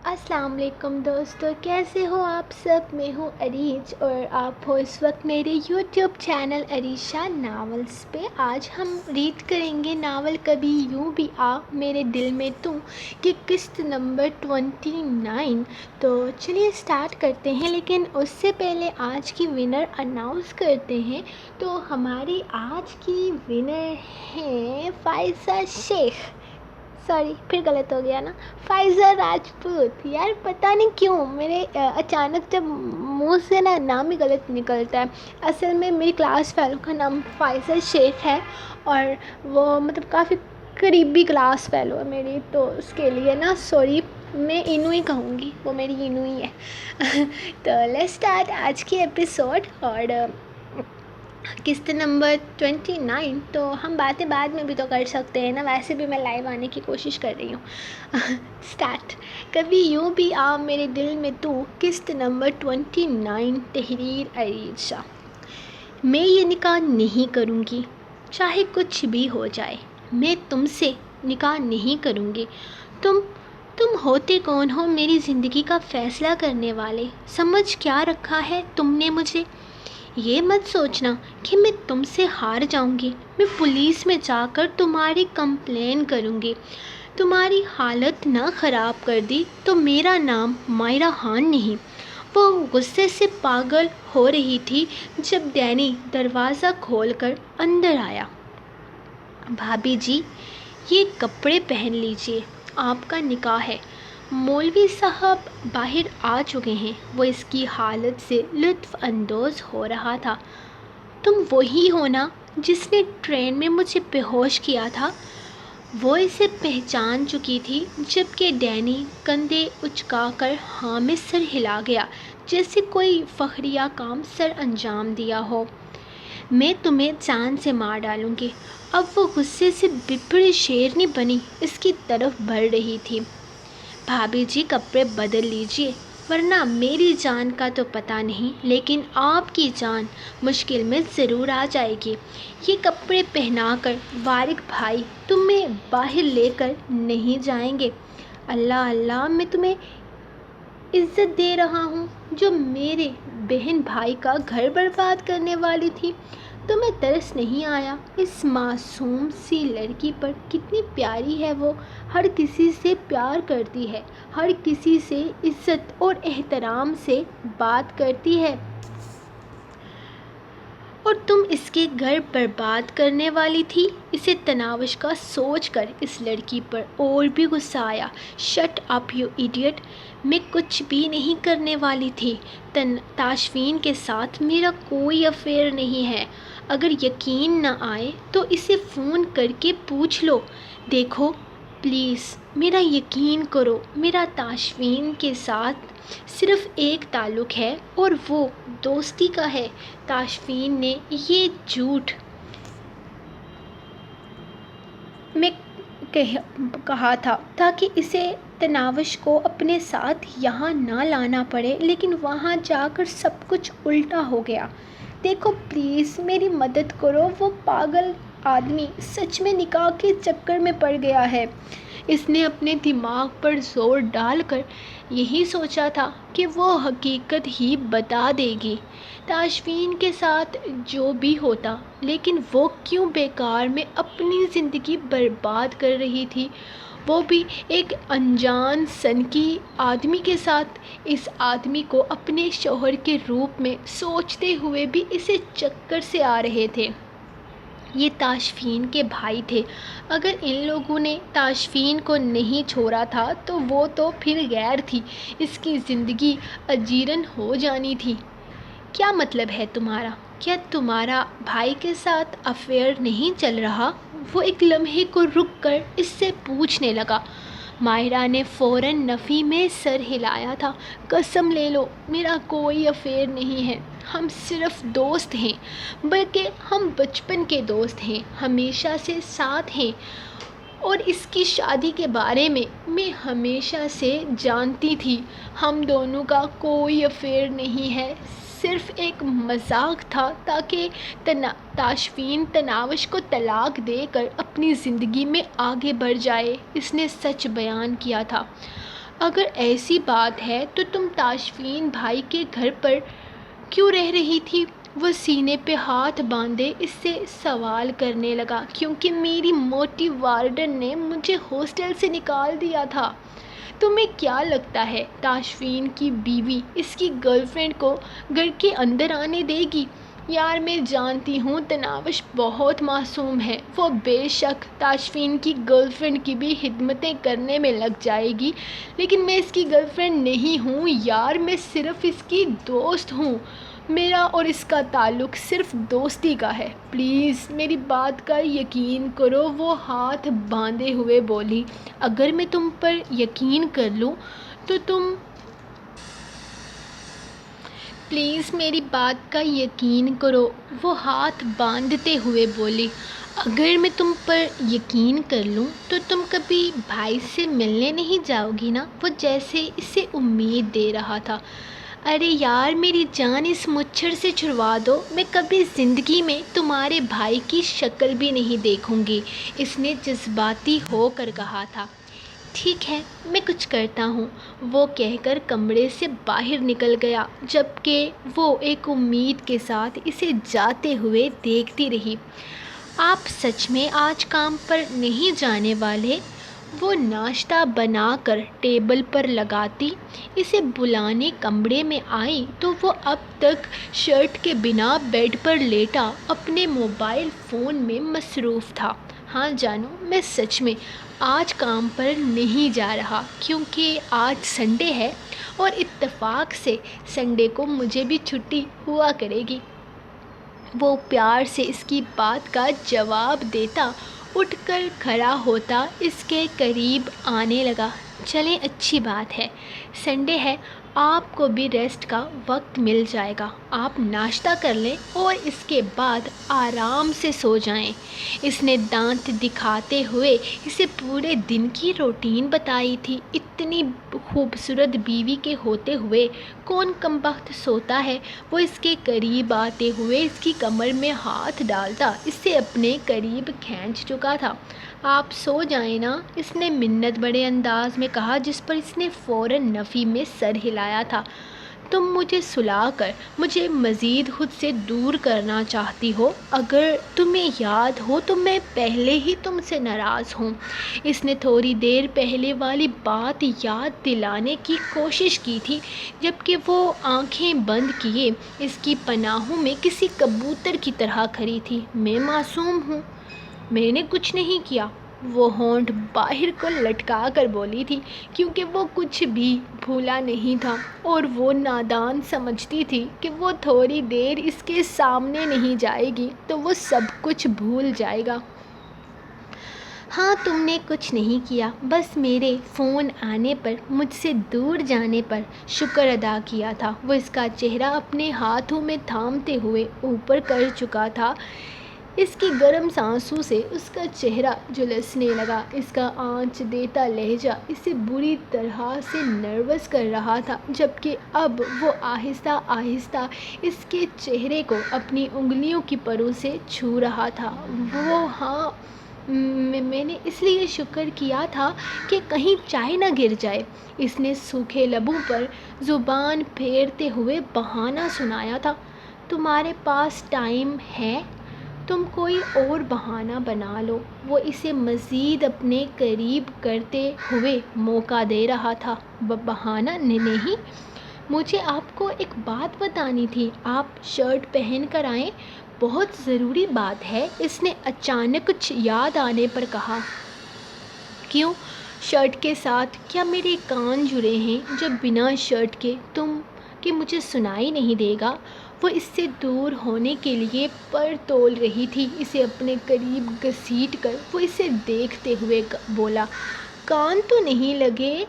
السلام علیکم دوستو، کیسے ہو آپ سب؟ میں ہوں عریج اور آپ ہو اس وقت میرے یوٹیوب چینل عریشہ ناولز پہ۔ آج ہم ریڈ کریں گے ناول کبھی یوں بھی آ میرے دل میں تو کہ قسط نمبر 29۔ تو چلیے سٹارٹ کرتے ہیں، لیکن اس سے پہلے آج کی ونر اناؤنس کرتے ہیں۔ تو ہماری آج کی ونر ہیں فائزہ شیخ، سوری پھر غلط ہو گیا نا، فائزہ راجپوت۔ یار پتہ نہیں کیوں میرے اچانک جب منہ سے نام ہی غلط نکلتا ہے۔ اصل میں میری کلاس فیلو کا نام فائزہ شیخ ہے اور وہ مطلب کافی قریبی کلاس فیلو ہے میری، تو اس کے لیے سوری، میں انو ہی کہوں گی، وہ میری انو ہی ہے۔ تو لیٹس اسٹارٹ آج کی ایپیسوڈ اور قسط نمبر 29۔ تو ہم باتیں بعد میں بھی تو کر سکتے ہیں نا، ویسے بھی میں لائیو آنے کی کوشش کر رہی ہوں۔ سٹارٹ۔ کبھی یوں بھی آ میرے دل میں تو، قسط نمبر 29۔ تحریر عریشہ۔ میں یہ نکاح نہیں کروں گی، چاہے کچھ بھی ہو جائے، میں تم سے نکاح نہیں کروں گی۔ تم ہوتے کون ہو میری زندگی کا فیصلہ کرنے والے؟ سمجھ کیا رکھا ہے تم نے مجھے؟ یہ مت سوچنا کہ میں تم سے ہار جاؤں گی۔ میں پولیس میں جا کر تمہاری کمپلین کروں گی۔ تمہاری حالت نہ خراب کر دی تو میرا نام مائرہ خان نہیں۔ وہ غصے سے پاگل ہو رہی تھی جب ڈینی دروازہ کھول کر اندر آیا۔ بھابی جی، یہ کپڑے پہن لیجئے، آپ کا نکاح ہے۔ مولوی صاحب باہر آ چکے ہیں۔ وہ اس کی حالت سے لطف اندوز ہو رہا تھا۔ تم وہی ہو نا جس نے ٹرین میں مجھے بے ہوش کیا تھا؟ وہ اسے پہچان چکی تھی، جبکہ ڈینی کندھے اچکا کر ہاں میں سر ہلا گیا، جیسے کوئی فخریہ کام سر انجام دیا ہو۔ میں تمہیں جان سے مار ڈالوں گی۔ اب وہ غصے سے بپڑی شیرنی بنی اس کی طرف بڑھ رہی تھی۔ بھابی جی کپڑے بدل لیجئے، ورنہ میری جان کا تو پتہ نہیں، لیکن آپ کی جان مشکل میں ضرور آ جائے گی۔ یہ کپڑے پہنا کر وارث بھائی تمہیں باہر لے کر نہیں جائیں گے۔ اللہ اللہ، میں تمہیں عزت دے رہا ہوں جو میرے بہن بھائی کا گھر برباد کرنے والی تھی۔ تمہیں ترس نہیں آیا اس معصوم سی لڑکی پر؟ کتنی پیاری ہے وہ، ہر کسی سے پیار کرتی ہے، ہر کسی سے عزت اور احترام سے بات کرتی ہے، اور تم اس کے گھر برباد کرنے والی تھی۔ اسے تناوش کا سوچ کر اس لڑکی پر اور بھی غصہ آیا۔ شٹ اپ یو ایڈیٹ، میں کچھ بھی نہیں کرنے والی تھی۔ تاشفین کے ساتھ میرا کوئی افیئر نہیں ہے۔ اگر یقین نہ آئے تو اسے فون کر کے پوچھ لو۔ دیکھو پلیز میرا یقین کرو، میرا تاشفین کے ساتھ صرف ایک تعلق ہے اور وہ دوستی کا ہے۔ تاشفین نے یہ جھوٹ میں کہا تھا تاکہ اسے تناوش کو اپنے ساتھ یہاں نہ لانا پڑے، لیکن وہاں جا کر سب کچھ الٹا ہو گیا۔ دیکھو پلیز میری مدد کرو، وہ پاگل آدمی سچ میں نکاح کے چکر میں پڑ گیا ہے۔ اس نے اپنے دماغ پر زور ڈال کر یہی سوچا تھا کہ وہ حقیقت ہی بتا دے گی، تاشفین کے ساتھ جو بھی ہوتا، لیکن وہ کیوں بیکار میں اپنی زندگی برباد کر رہی تھی، وہ بھی ایک انجان سنکی آدمی کے ساتھ۔ اس آدمی کو اپنے شوہر کے روپ میں سوچتے ہوئے بھی اسے چکر سے آ رہے تھے۔ یہ تاشفین کے بھائی تھے۔ اگر ان لوگوں نے تاشفین کو نہیں چھوڑا تھا تو وہ تو پھر غیر تھی، اس کی زندگی اجیرن ہو جانی تھی۔ کیا مطلب ہے تمہارا؟ کیا تمہارا بھائی کے ساتھ افیئر نہیں چل رہا؟ وہ ایک لمحے کو رک کر اس سے پوچھنے لگا۔ مائرہ نے فوراً نفی میں سر ہلایا تھا۔ قسم لے لو میرا کوئی افیئر نہیں ہے، ہم صرف دوست ہیں، بلکہ ہم بچپن کے دوست ہیں، ہمیشہ سے ساتھ ہیں، اور اس کی شادی کے بارے میں ہمیشہ سے جانتی تھی۔ ہم دونوں کا کوئی افیئر نہیں ہے، صرف ایک مذاق تھا تاکہ تاشفین تناوش کو طلاق دے کر اپنی زندگی میں آگے بڑھ جائے۔ اس نے سچ بیان کیا تھا۔ اگر ایسی بات ہے تو تم تاشفین بھائی کے گھر پر کیوں رہ رہی تھی؟ وہ سینے پہ ہاتھ باندھے اس سے سوال کرنے لگا۔ کیونکہ میری موٹی وارڈن نے مجھے ہاسٹل سے نکال دیا تھا۔ تمہیں کیا لگتا ہے تاشفین کی بیوی اس کی گرل فرینڈ کو گھر کے اندر آنے دے گی؟ یار میں جانتی ہوں تناوش بہت معصوم ہے، وہ بے شک تاشفین کی گرل فرینڈ کی بھی خدمتیں کرنے میں لگ جائے گی، لیکن میں اس کی گرل فرینڈ نہیں ہوں یار، میں صرف اس کی دوست ہوں، میرا اور اس کا تعلق صرف دوستی کا ہے، پلیز میری بات کا یقین کرو۔ وہ ہاتھ باندھے ہوئے بولی۔ اگر میں تم پر یقین کر لوں تو تم پلیز میری بات کا یقین کرو، وہ ہاتھ باندھتے ہوئے بولی۔ اگر میں تم پر یقین کر لوں تو تم کبھی بھائی سے ملنے نہیں جاؤ گی نا؟ وہ جیسے اسے امید دے رہا تھا۔ ارے یار میری جان اس مچھر سے چھڑوا دو، میں کبھی زندگی میں تمہارے بھائی کی شکل بھی نہیں دیکھوں گی، اس نے جذباتی ہو کر کہا تھا۔ ٹھیک ہے میں کچھ کرتا ہوں، وہ کہہ کر کمرے سے باہر نکل گیا، جبکہ وہ ایک امید کے ساتھ اسے جاتے ہوئے دیکھتی رہی۔ آپ سچ میں آج کام پر نہیں جانے والے؟ وہ ناشتہ بنا کر ٹیبل پر لگاتی اسے بلانے کمرے میں آئی تو وہ اب تک شرٹ کے بنا بیڈ پر لیٹا اپنے موبائل فون میں مصروف تھا۔ ہاں جانو میں سچ میں آج کام پر نہیں جا رہا کیونکہ آج سنڈے ہے اور اتفاق سے سنڈے کو مجھے بھی چھٹی ہوا کرے گی۔ وہ پیار سے اس کی بات کا جواب دیتا اٹھ کر کھڑا ہوتا اس کے قریب آنے لگا۔ چلیں اچھی بات ہے، سنڈے ہے، آپ کو بھی ریسٹ کا وقت مل جائے گا، آپ ناشتہ کر لیں اور اس کے بعد آرام سے سو جائیں۔ اس نے دانت دکھاتے ہوئے اسے پورے دن کی روٹین بتائی تھی۔ اتنی خوبصورت بیوی کے ہوتے ہوئے کون کمبخت سوتا ہے؟ وہ اس کے قریب آتے ہوئے اس کی کمر میں ہاتھ ڈالتا اسے اپنے قریب کھینچ چکا تھا۔ آپ سو جائیں نا، اس نے منت بڑے انداز میں کہا جس پر اس نے فوراً نفی میں سر ہلایا تھا۔ تم مجھے سلا کر مجھے مزید خود سے دور کرنا چاہتی ہو؟ اگر تمہیں یاد ہو تو میں پہلے ہی تم سے ناراض ہوں۔ اس نے تھوڑی دیر پہلے والی بات یاد دلانے کی کوشش کی تھی جبکہ وہ آنکھیں بند کیے اس کی پناہوں میں کسی کبوتر کی طرح کھڑی تھی۔ میں معصوم ہوں، میں نے کچھ نہیں کیا، وہ ہونٹ باہر کو لٹکا کر بولی تھی کیونکہ وہ کچھ بھی بھولا نہیں تھا اور وہ نادان سمجھتی تھی کہ وہ تھوڑی دیر اس کے سامنے نہیں جائے گی تو وہ سب کچھ بھول جائے گا۔ ہاں تم نے کچھ نہیں کیا، بس میرے فون آنے پر مجھ سے دور جانے پر شکر ادا کیا تھا۔ وہ اس کا چہرہ اپنے ہاتھوں میں تھامتے ہوئے اوپر کر چکا تھا۔ اس کی گرم سانسوں سے اس کا چہرہ جھلسنے لگا۔ اس کا آنچ دیتا لہجہ اسے بری طرح سے نروس کر رہا تھا جبکہ اب وہ آہستہ آہستہ اس کے چہرے کو اپنی انگلیوں کی پروں سے چھو رہا تھا۔ وہ ہاں میں نے اس لیے شکر کیا تھا کہ کہیں چائے نہ گر جائے، اس نے سوکھے لبوں پر زبان پھیرتے ہوئے بہانہ سنایا تھا۔ تمہارے پاس ٹائم ہے؟ تم کوئی اور بہانہ بنا لو، وہ اسے مزید اپنے قریب کرتے ہوئے موقع دے رہا تھا۔ بہانہ نہیں، مجھے آپ کو ایک بات بتانی تھی، آپ شرٹ پہن کر آئیں، بہت ضروری بات ہے، اس نے اچانک کچھ یاد آنے پر کہا۔ کیوں شرٹ کے ساتھ؟ کیا میرے کان جڑے ہیں جو بنا شرٹ کے تم کہ مجھے سنائی نہیں دے گا؟ وہ اس سے دور ہونے کے لیے پر تول رہی تھی، اسے اپنے قریب گھسیٹ کر وہ اسے دیکھتے ہوئے بولا۔ کان تو نہیں لگے؟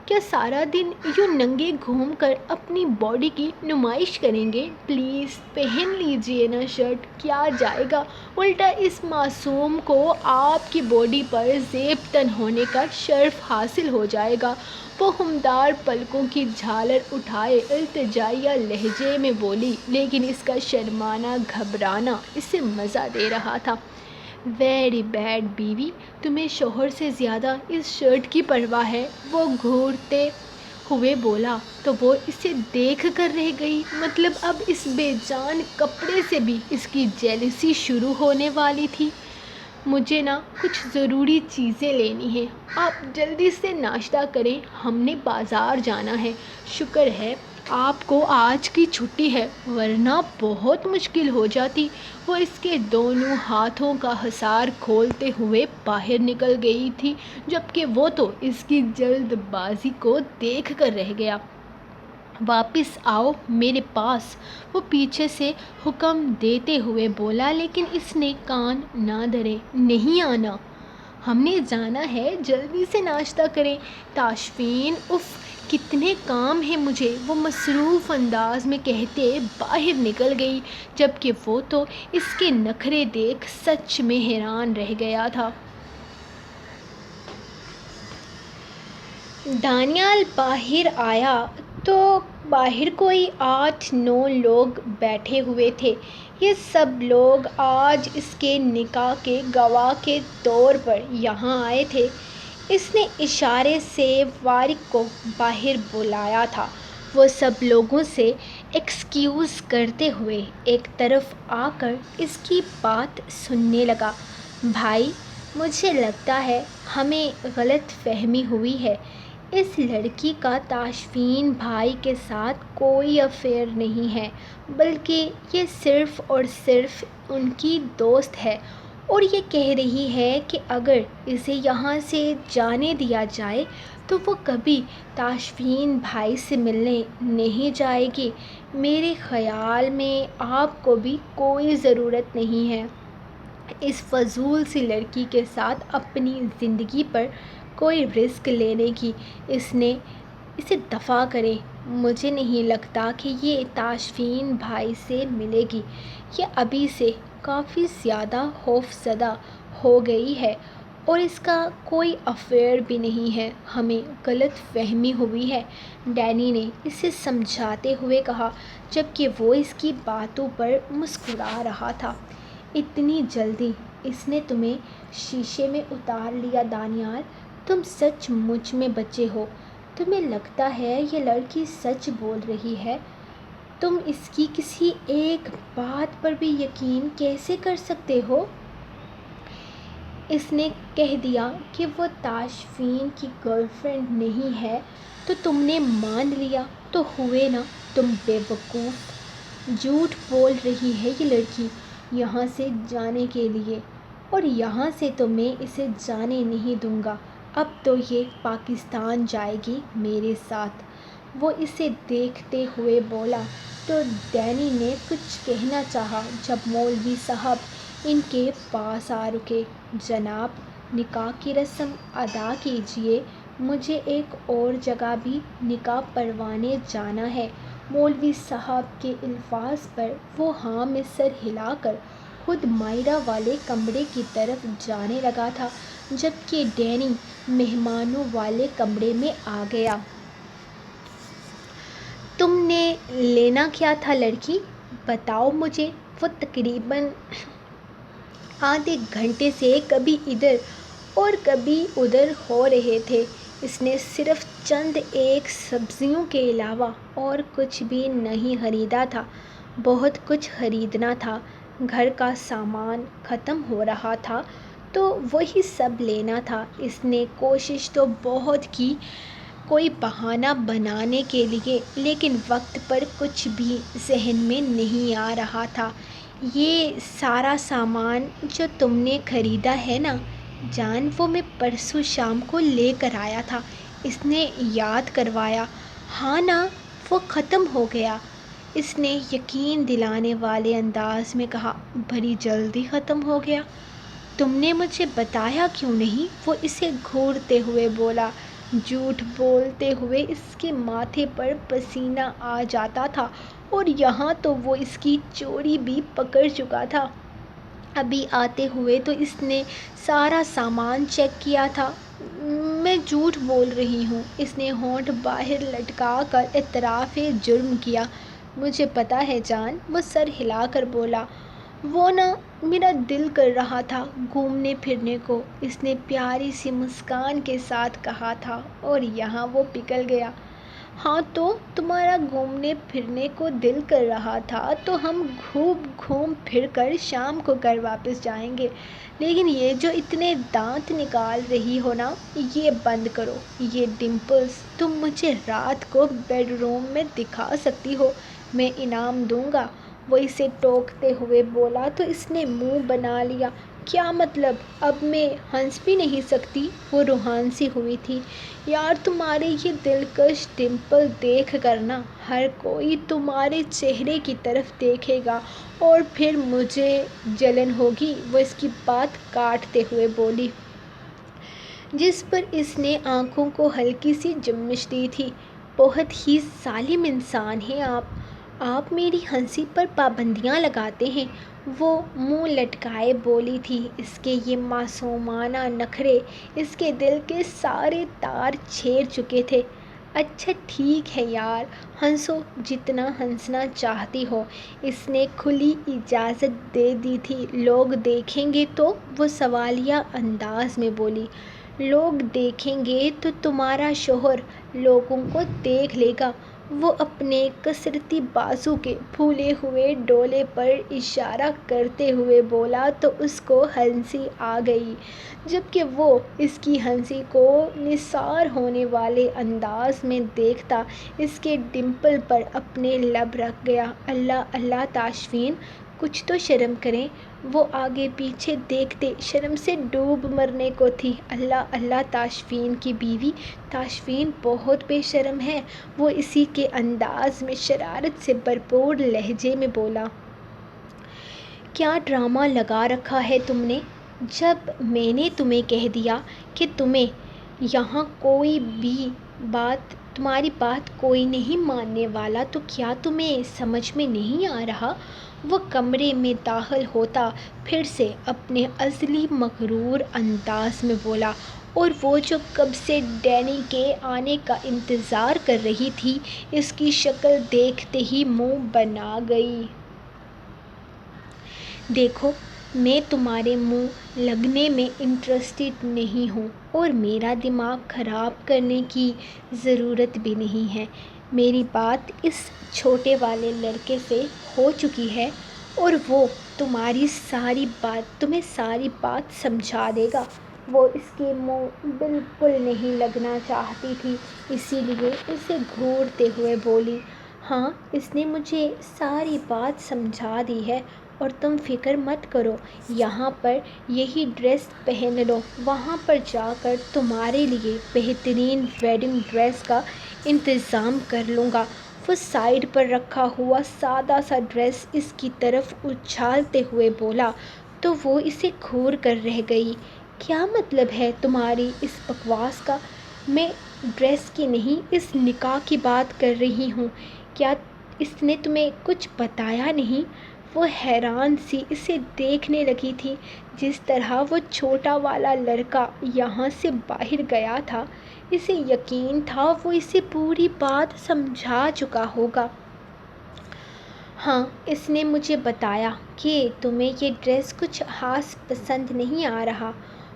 کیا سارا دن یوں ننگے گھوم کر اپنی باڈی کی نمائش کریں گے؟ پلیز پہن لیجیے نا شرٹ، کیا جائے گا؟ الٹا اس معصوم کو آپ کی باڈی پر زیب تن ہونے کا شرف حاصل ہو جائے گا۔ وہ خمدار پلکوں کی جھالر اٹھائے التجائیہ لہجے میں بولی، لیکن اس کا شرمانا گھبرانا اسے مزہ دے رہا تھا۔ ویری بیڈ بیوی، تمہیں شوہر سے زیادہ اس شرٹ کی پرواہ ہے، وہ گھورتے ہوئے بولا تو وہ اسے دیکھ کر رہ گئی۔ مطلب اب اس بے جان کپڑے سے بھی اس کی جیلسی شروع ہونے والی تھی۔ مجھے نا کچھ ضروری چیزیں لینی ہیں، آپ جلدی سے ناشتہ کریں، ہم نے بازار جانا ہے۔ شکر ہے آپ کو آج کی چھٹی ہے، ورنہ بہت مشکل ہو جاتی۔ وہ اس کے دونوں ہاتھوں کا حصار کھولتے ہوئے باہر نکل گئی تھی، جبکہ وہ تو اس کی جلد بازی کو دیکھ کر رہ گیا۔ واپس آؤ میرے پاس، وہ پیچھے سے حکم دیتے ہوئے بولا، لیکن اس نے کان نہ دھرے۔ نہیں آنا، ہم نے جانا ہے، جلدی سے ناشتہ کریں۔ تاشفین، اف کتنے کام ہیں مجھے، وہ مصروف انداز میں کہتے باہر نکل گئی، جبکہ وہ تو اس کے نخرے دیکھ سچ میں حیران رہ گیا تھا۔ دانیال باہر آیا تو باہر کوئی 8-9 لوگ بیٹھے ہوئے تھے۔ یہ سب لوگ آج اس کے نکاح کے گواہ کے طور پر یہاں آئے تھے۔ اس نے اشارے سے وارق کو باہر بلایا تھا۔ وہ سب لوگوں سے ایکسکیوز کرتے ہوئے ایک طرف آ کر اس کی بات سننے لگا۔ بھائی، مجھے لگتا ہے ہمیں غلط فہمی ہوئی ہے۔ اس لڑکی کا تاشفین بھائی کے ساتھ کوئی افیئر نہیں ہے، بلکہ یہ صرف اور صرف ان کی دوست ہے، اور یہ کہہ رہی ہے کہ اگر اسے یہاں سے جانے دیا جائے تو وہ کبھی تاشفین بھائی سے ملنے نہیں جائے گی۔ میرے خیال میں آپ کو بھی کوئی ضرورت نہیں ہے اس فضول سی لڑکی کے ساتھ اپنی زندگی پر کوئی رسک لینے کی۔ اسے دفع کریں۔ مجھے نہیں لگتا کہ یہ تاشفین بھائی سے ملے گی۔ یہ ابھی سے کافی زیادہ خوفزدہ ہو گئی ہے، اور اس کا کوئی افیئر بھی نہیں ہے۔ ہمیں غلط فہمی ہوئی ہے، ڈینی نے اسے سمجھاتے ہوئے کہا، جبکہ وہ اس کی باتوں پر مسکرا رہا تھا۔ اتنی جلدی اس نے تمہیں شیشے میں اتار لیا دانیال، تم سچ مچ میں بچے ہو۔ تمہیں لگتا ہے یہ لڑکی سچ بول رہی ہے؟ تم اس کی کسی ایک بات پر بھی یقین کیسے کر سکتے ہو؟ اس نے کہہ دیا کہ وہ تاشفین کی گرل فرینڈ نہیں ہے تو تم نے مان لیا تو ہوئے نا تم بے وقوف۔ جھوٹ بول رہی ہے یہ لڑکی یہاں سے جانے کے لیے، اور یہاں سے تو میں اسے جانے نہیں دوں گا۔ اب تو یہ پاکستان جائے گی میرے ساتھ، وہ اسے دیکھتے ہوئے بولا۔ تو ڈینی نے کچھ کہنا چاہا جب مولوی صاحب ان کے پاس آ رکے۔ جناب، نکاح کی رسم ادا کیجیے، مجھے ایک اور جگہ بھی نکاح پڑھوانے جانا ہے۔ مولوی صاحب کے الفاظ پر وہ ہاں میں سر ہلا کر خود مائرہ والے کمرے کی طرف جانے لگا تھا، جبکہ ڈینی مہمانوں والے کمرے میں آ گیا۔ تم نے لینا کیا تھا لڑکی؟ بتاؤ مجھے۔ وہ تقریباً آدھے گھنٹے سے کبھی ادھر اور کبھی ادھر ہو رہے تھے۔ اس نے صرف چند ایک سبزیوں کے علاوہ اور کچھ بھی نہیں خریدا تھا۔ بہت کچھ خریدنا تھا، گھر کا سامان ختم ہو رہا تھا تو وہی سب لینا تھا۔ اس نے کوشش تو بہت کی کوئی بہانہ بنانے کے لیے، لیکن وقت پر کچھ بھی ذہن میں نہیں آ رہا تھا۔ یہ سارا سامان جو تم نے خریدا ہے نا جان، وہ میں پرسوں شام کو لے کر آیا تھا، اس نے یاد کروایا۔ ہاں نا، وہ ختم ہو گیا، اس نے یقین دلانے والے انداز میں کہا۔ بڑی جلدی ختم ہو گیا؟ تم نے مجھے بتایا کیوں نہیں؟ وہ اسے گھورتے ہوئے بولا۔ جھوٹ بولتے ہوئے اس کے ماتھے پر پسینہ آ جاتا تھا، اور یہاں تو وہ اس کی چوڑی بھی پکڑ چکا تھا۔ ابھی آتے ہوئے تو اس نے سارا سامان چیک کیا تھا۔ میں جھوٹ بول رہی ہوں، اس نے ہونٹ باہر لٹکا کر اعتراف جرم کیا۔ مجھے پتہ ہے جان، وہ سر ہلا کر بولا۔ وہ نا میرا دل کر رہا تھا گھومنے پھرنے کو، اس نے پیاری سی مسکان کے ساتھ کہا تھا اور یہاں وہ پگھل گیا۔ ہاں تو تمہارا گھومنے پھرنے کو دل کر رہا تھا تو ہم گھوم پھر کر شام کو گھر واپس جائیں گے، لیکن یہ جو اتنے دانت نکال رہی ہو نا، یہ بند کرو۔ یہ ڈمپلز تم مجھے رات کو بیڈ روم میں دکھا سکتی ہو، میں انعام دوں گا۔ وہ اسے ٹوکتے ہوئے بولا تو اس نے منہ بنا لیا۔ کیا مطلب؟ اب میں ہنس بھی نہیں سکتی؟ وہ روحان سی ہوئی تھی۔ یار تمہارے یہ دلکش ڈمپل دیکھ کر نا ہر کوئی تمہارے چہرے کی طرف دیکھے گا اور پھر مجھے جلن ہوگی، وہ اس کی بات کاٹتے ہوئے بولی، جس پر اس نے آنکھوں کو ہلکی سی جمش دی تھی۔ بہت ہی ظالم انسان ہیں آپ میری ہنسی پر پابندیاں لگاتے ہیں، وہ منہ لٹکائے بولی تھی۔ اس کے یہ معصومانہ نخرے اس کے دل کے سارے تار چھیڑ چکے تھے۔ اچھا ٹھیک ہے یار، ہنسو جتنا ہنسنا چاہتی ہو، اس نے کھلی اجازت دے دی تھی۔ لوگ دیکھیں گے تو؟ وہ سوالیہ انداز میں بولی۔ لوگ دیکھیں گے تو تمہارا شوہر لوگوں کو دیکھ لے گا، وہ اپنے کسرتی بازو کے پھولے ہوئے ڈولے پر اشارہ کرتے ہوئے بولا تو اس کو ہنسی آ گئی، جبکہ وہ اس کی ہنسی کو نثار ہونے والے انداز میں دیکھتا اس کے ڈمپل پر اپنے لب رکھ گیا۔ اللہ اللہ تاشفین، کچھ تو شرم کریں۔ وہ آگے پیچھے دیکھتے شرم سے ڈوب مرنے کو تھی۔ اللہ اللہ تاشفین کی بیوی تاشفین بہت بے شرم ہے، وہ اسی کے انداز میں شرارت سے بھرپور لہجے میں بولا۔ کیا ڈرامہ لگا رکھا ہے تم نے؟ جب میں نے تمہیں کہہ دیا کہ یہاں تمہاری بات کوئی نہیں ماننے والا تو کیا تمہیں سمجھ میں نہیں آ رہا؟ وہ کمرے میں داخل ہوتا پھر سے اپنے ازلی مغرور انداز میں بولا، اور وہ جو کب سے ڈینی کے آنے کا انتظار کر رہی تھی، اس کی شکل دیکھتے ہی منہ بنا گئی۔ دیکھو، میں تمہارے منہ لگنے میں انٹرسٹڈ نہیں ہوں اور میرا دماغ خراب کرنے کی ضرورت بھی نہیں ہے۔ میری بات اس چھوٹے والے لڑکے سے ہو چکی ہے اور وہ تمہیں ساری بات سمجھا دے گا۔ وہ اس کے منہ بالکل نہیں لگنا چاہتی تھی، اسی لیے اسے گھورتے ہوئے بولی، ہاں اس نے مجھے ساری بات سمجھا دی ہے اور تم فکر مت کرو، یہاں پر یہی ڈریس پہن لو، وہاں پر جا کر تمہارے لیے بہترین ویڈنگ ڈریس کا انتظام کر لوں گا۔ وہ سائیڈ پر رکھا ہوا سادہ سا ڈریس اس کی طرف اچھالتے ہوئے بولا تو وہ اسے گھور کر رہ گئی۔ کیا مطلب ہے تمہاری اس بکواس کا؟ میں ڈریس کی نہیں، اس نکاح کی بات کر رہی ہوں۔ کیا اس نے تمہیں کچھ بتایا نہیں؟ وہ حیران سی اسے دیکھنے لگی تھی۔ جس طرح وہ چھوٹا والا لڑکا یہاں سے باہر گیا تھا، اسے یقین تھا وہ اسے پوری بات سمجھا چکا ہوگا۔ ہاں اس نے مجھے بتایا کہ تمہیں یہ ڈریس کچھ خاص پسند نہیں آ رہا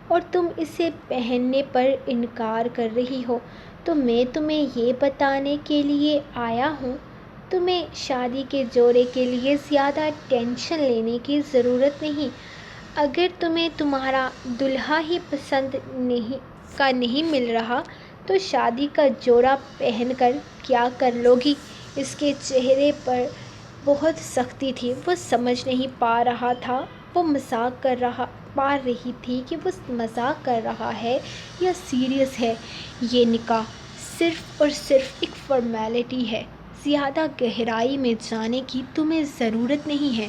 اور تم اسے پہننے پر انکار کر رہی ہو، تو میں تمہیں یہ بتانے کے لیے آیا ہوں، تمہیں شادی کے جوڑے کے لیے زیادہ ٹینشن لینے کی ضرورت نہیں۔ اگر تمہیں تمہارا دلہا ہی پسند نہیں مل رہا تو شادی کا جوڑا پہن کر کیا کر لوگی؟ اس کے چہرے پر بہت سختی تھی، وہ سمجھ نہیں پا رہی تھی کہ وہ مذاق کر رہا ہے یا سیریس ہے۔ یہ نکاح صرف اور صرف ایک فارمیلٹی ہے، زیادہ گہرائی میں جانے کی تمہیں ضرورت نہیں ہے،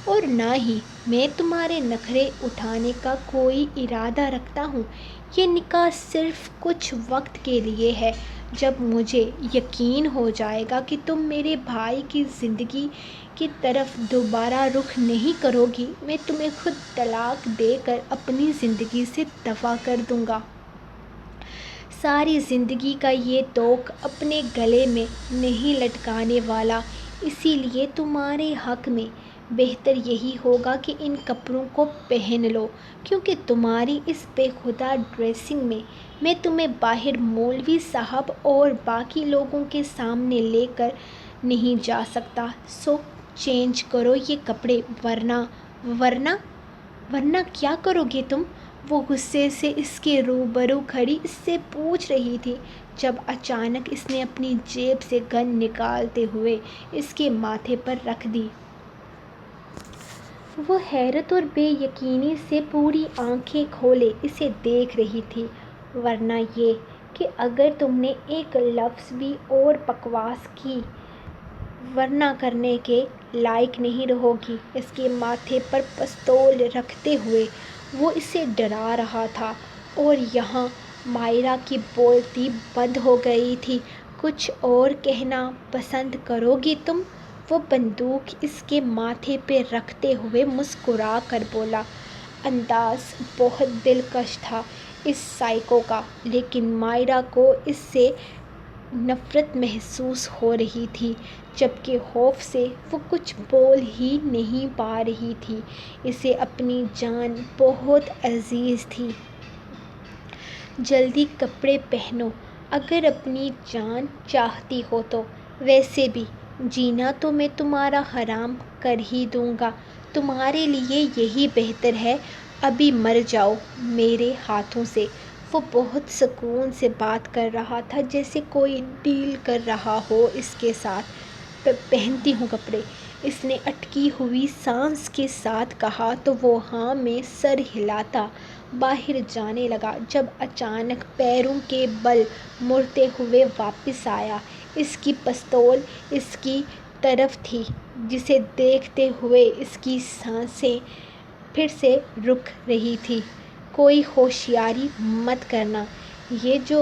اور نہ ہی میں تمہارے نخرے اٹھانے کا کوئی ارادہ رکھتا ہوں۔ یہ نکاح صرف کچھ وقت کے لیے ہے، جب مجھے یقین ہو جائے گا کہ تم میرے بھائی کی زندگی کی طرف دوبارہ رخ نہیں کرو گی، میں تمہیں خود طلاق دے کر اپنی زندگی سے دفاع کر دوں گا۔ ساری زندگی کا یہ طوق اپنے گلے میں نہیں لٹکانے والا، اسی لیے تمہارے حق میں بہتر یہی ہوگا کہ ان کپڑوں کو پہن لو، کیونکہ تمہاری اس بے خدا ڈریسنگ میں تمہیں باہر مولوی صاحب اور باقی لوگوں کے سامنے لے کر نہیں جا سکتا۔ سو چینج کرو یہ کپڑے، ورنہ کیا کرو گے تم؟ وہ غصے سے اس کے روبرو کھڑی اس سے پوچھ رہی تھی، جب اچانک اس نے اپنی جیب سے گن نکالتے ہوئے اس کے ماتھے پر رکھ دی۔ وہ حیرت اور بے یقینی سے پوری آنکھیں کھولے اسے دیکھ رہی تھی۔ ورنہ یہ کہ اگر تم نے ایک لفظ بھی اور بکواس کی، ورنہ کرنے کے لائق نہیں رہو گی۔ اس کے ماتھے پر پستول رکھتے ہوئے وہ اسے ڈرا رہا تھا، اور یہاں مائرا کی بولتی بند ہو گئی تھی۔ کچھ اور کہنا پسند کرو گی تم؟ وہ بندوق اس کے ماتھے پہ رکھتے ہوئے مسکرا کر بولا۔ انداز بہت دلکش تھا اس سائیکو کا، لیکن مائرا کو اس سے نفرت محسوس ہو رہی تھی، جبکہ خوف سے وہ کچھ بول ہی نہیں پا رہی تھی۔ اسے اپنی جان بہت عزیز تھی۔ جلدی کپڑے پہنو اگر اپنی جان چاہتی ہو تو۔ ویسے بھی جینا تو میں تمہارا حرام کر ہی دوں گا۔ تمہارے لیے یہی بہتر ہے ابھی مر جاؤ میرے ہاتھوں سے۔ وہ بہت سکون سے بات کر رہا تھا، جیسے کوئی ڈیل کر رہا ہو اس کے ساتھ۔ پہنتی ہوں کپڑے، اس نے اٹکی ہوئی سانس کے ساتھ کہا تو وہ ہاں میں سر ہلاتا باہر جانے لگا، جب اچانک پیروں کے بل مڑتے ہوئے واپس آیا۔ اس کی پستول اس کی طرف تھی، جسے دیکھتے ہوئے اس کی سانسیں پھر سے رک رہی تھیں۔ کوئی ہوشیاری مت کرنا، یہ جو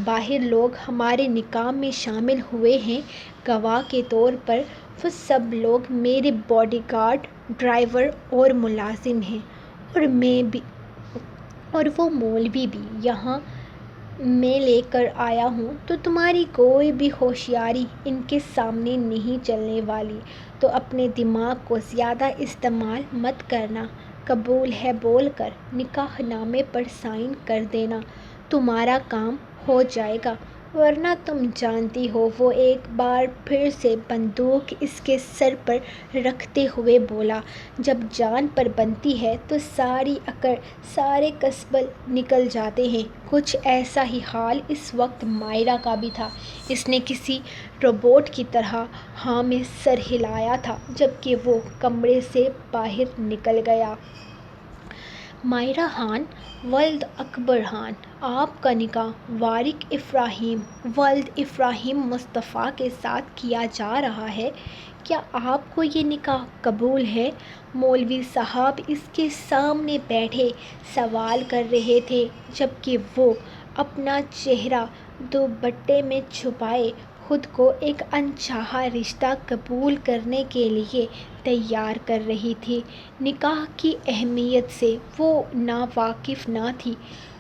باہر لوگ ہمارے نکاح میں شامل ہوئے ہیں گواہ کے طور پر، وہ سب لوگ میرے باڈی گارڈ، ڈرائیور اور ملازم ہیں، اور وہ مولوی بھی یہاں میں لے کر آیا ہوں، تو تمہاری کوئی بھی ہوشیاری ان کے سامنے نہیں چلنے والی۔ تو اپنے دماغ کو زیادہ استعمال مت کرنا، قبول ہے بول کر نکاح نامے پر سائن کر دینا، تمہارا کام ہو جائے گا۔ ورنہ تم جانتی ہو۔ وہ ایک بار پھر سے بندوق اس کے سر پر رکھتے ہوئے بولا، جب جان پر بنتی ہے تو ساری اکڑ، سارے کسبل نکل جاتے ہیں۔ کچھ ایسا ہی حال اس وقت مائرا کا بھی تھا۔ اس نے کسی روبوٹ کی طرح ہاں میں سر ہلایا تھا، جبکہ وہ کمرے سے باہر نکل گیا۔ مائرا خان ولد اکبر خان، آپ کا نکاح وارق ابراہیم ولد ابراہیم مصطفیٰ کے ساتھ کیا جا رہا ہے۔ کیا آپ کو یہ نکاح قبول ہے؟ مولوی صاحب اس کے سامنے بیٹھے سوال کر رہے تھے، جبکہ وہ اپنا چہرہ دوپٹے میں چھپائے خود کو ایک انچاہا رشتہ قبول کرنے کے لیے تیار کر رہی تھی۔ نکاح کی اہمیت سے وہ ناواقف نہ تھی۔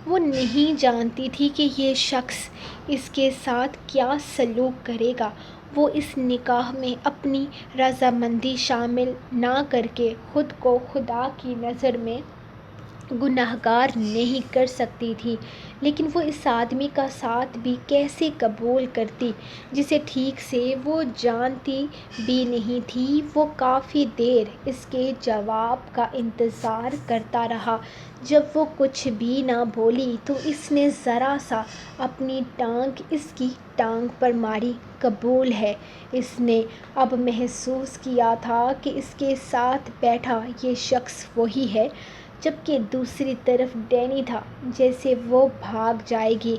وہ نہیں جانتی تھی کہ یہ شخص اس کے ساتھ کیا سلوک کرے گا۔ وہ اس نکاح میں اپنی رضامندی شامل نہ کر کے خود کو خدا کی نظر میں گنہگار نہیں کر سکتی تھی، لیکن وہ اس آدمی کا ساتھ بھی کیسے قبول کرتی جسے ٹھیک سے وہ جانتی بھی نہیں تھی؟ وہ کافی دیر اس کے جواب کا انتظار کرتا رہا۔ جب وہ کچھ بھی نہ بولی تو اس نے ذرا سا اپنی ٹانگ اس کی ٹانگ پر ماری۔ قبول ہے۔ اس نے اب محسوس کیا تھا کہ اس کے ساتھ بیٹھا یہ شخص وہی ہے، جبکہ دوسری طرف ڈینی تھا، جیسے وہ بھاگ جائے گی۔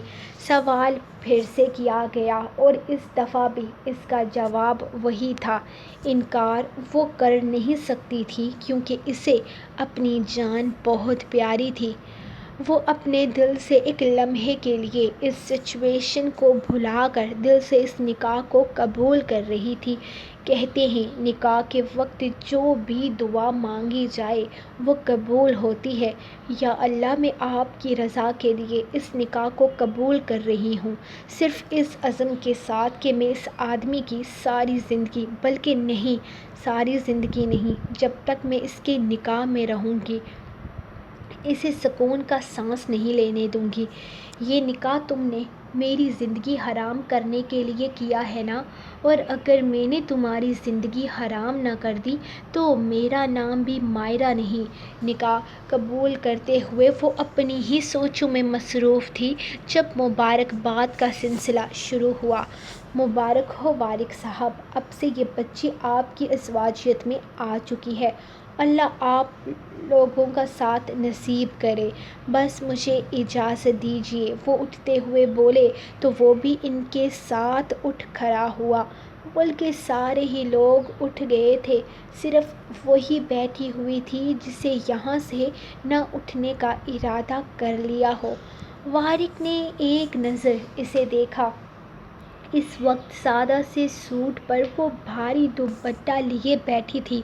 سوال پھر سے کیا گیا اور اس دفعہ بھی اس کا جواب وہی تھا۔ انکار وہ کر نہیں سکتی تھی، کیونکہ اسے اپنی جان بہت پیاری تھی۔ وہ اپنے دل سے ایک لمحے کے لیے اس سچویشن کو بھلا کر دل سے اس نکاح کو قبول کر رہی تھی۔ کہتے ہیں نکاح کے وقت جو بھی دعا مانگی جائے وہ قبول ہوتی ہے۔ یا اللہ، میں آپ کی رضا کے لیے اس نکاح کو قبول کر رہی ہوں، صرف اس عزم کے ساتھ کہ میں اس آدمی کی ساری زندگی، بلکہ نہیں، ساری زندگی نہیں، جب تک میں اس کے نکاح میں رہوں گی، اسے سکون کا سانس نہیں لینے دوں گی۔ یہ نکاح تم نے میری زندگی حرام کرنے کے لیے کیا ہے نا؟ اور اگر میں نے تمہاری زندگی حرام نہ کر دی تو میرا نام بھی مائرہ نہیں۔ نکاح قبول کرتے ہوئے وہ اپنی ہی سوچوں میں مصروف تھی جب مبارکباد کا سلسلہ شروع ہوا۔ مبارک ہو وارث صاحب، اب سے یہ بچی آپ کی ازواجیت میں آ چکی ہے۔ اللہ آپ لوگوں کا ساتھ نصیب کرے، بس مجھے اجازت دیجیے۔ وہ اٹھتے ہوئے بولے تو وہ بھی ان کے ساتھ اٹھ کھڑا ہوا، بلکہ سارے ہی لوگ اٹھ گئے تھے، صرف وہی بیٹھی ہوئی تھی جسے یہاں سے نہ اٹھنے کا ارادہ کر لیا ہو۔ وارث نے ایک نظر اسے دیکھا۔ اس وقت سادہ سے سوٹ پر وہ بھاری دوپٹہ لیے بیٹھی تھی۔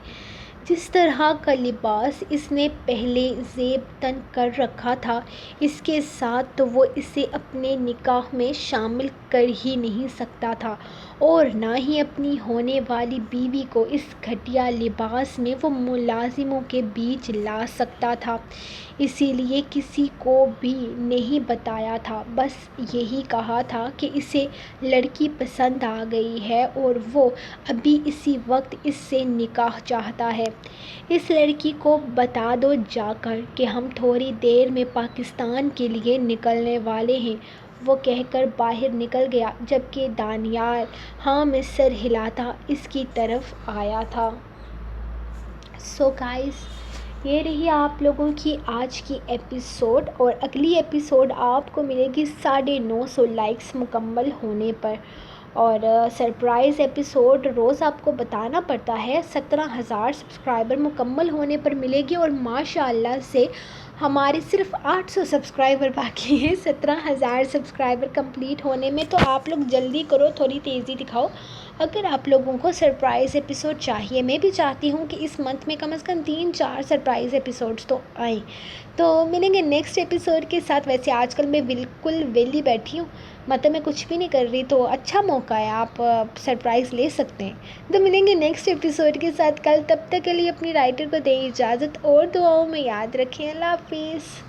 جس طرح کا لباس اس نے پہلے زیب تن کر رکھا تھا، اس کے ساتھ تو وہ اسے اپنے نکاح میں شامل کر ہی نہیں سکتا تھا، اور نہ ہی اپنی ہونے والی بیوی کو اس گھٹیا لباس میں وہ ملازموں کے بیچ لا سکتا تھا۔ اسی لیے کسی کو بھی نہیں بتایا تھا، بس یہی کہا تھا کہ اسے لڑکی پسند آ گئی ہے اور وہ ابھی اسی وقت اس سے نکاح چاہتا ہے۔ اس لڑکی کو بتا دو جا کر کہ ہم تھوڑی دیر میں پاکستان کے لیے نکلنے والے ہیں۔ وہ کہہ کر باہر نکل گیا، جبکہ دانیال ہاں میں سر ہلاتا اس کی طرف آیا تھا۔ سو گائز، یہ رہی آپ لوگوں کی آج کی ایپیسوڈ، اور اگلی ایپیسوڈ آپ کو ملے گی 950 لائکس مکمل ہونے پر، اور سرپرائز ایپیسوڈ روز آپ کو بتانا پڑتا ہے 17,000 سبسکرائبر مکمل ہونے پر ملے گی، اور ماشاءاللہ سے ہمارے صرف 800 سبسکرائبر باقی ہیں 17,000 سبسکرائبر کمپلیٹ ہونے میں۔ تو آپ لوگ جلدی کرو، تھوڑی تیزی دکھاؤ۔ اگر آپ لوگوں کو سرپرائز ایپیسوڈ چاہیے، میں بھی چاہتی ہوں کہ اس منتھ میں کم از کم 3-4 سرپرائز ایپیسوڈز تو آئیں، تو ملیں گے نیکسٹ ایپیسوڈ کے ساتھ۔ ویسے آج کل میں بالکل ویلی بیٹھی ہوں، مطلب میں کچھ بھی نہیں کر رہی، تو اچھا موقع ہے، آپ سرپرائز لے سکتے ہیں۔ تو ملیں گے نیکسٹ ایپیسوڈ کے ساتھ کل، تب تک کے لیے اپنی رائٹر کو دیں اجازت، اور دعاؤں میں یاد رکھیں۔ اللہ حافظ۔